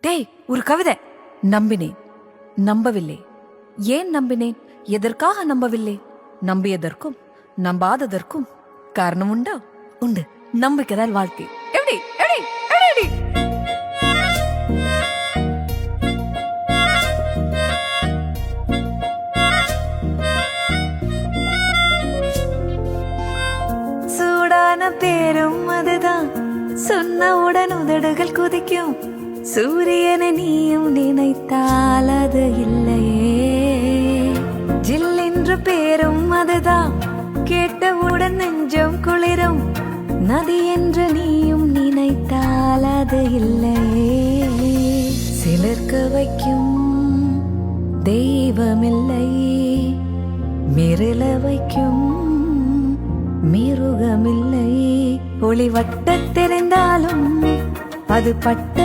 டேய், ஒரு கவிதை. நம்பினேன், நம்பவில்லை. ஏன் நம்பினேன், எதற்காக நம்பவில்லை? நம்பியதற்கும் நம்பாததற்கும் காரணம் உண்டா? உண்டு. நம்பிக்கைதான் வாழ்க்கை. எப்படி எப்படி எப்படி? சூடான பேரும் அதுதான், சொன்னவுடன் உதடுகள் குதிக்கும். சூரியனை நீயும் நினைத்தால் அது இல்லையே. ஜில் என்று பேரும் அதுதான், கேட்டவுடன் நெஞ்சம் குளிரும். நதி என்று நீயும் நினைத்தால் அது இல்லையே. சிலர்க்க வைக்கும் தெய்வமில்லை, மிரள வைக்கும் மிருகமில்லை. ஒளி வட்ட தெரிந்தாலும் அது பட்ட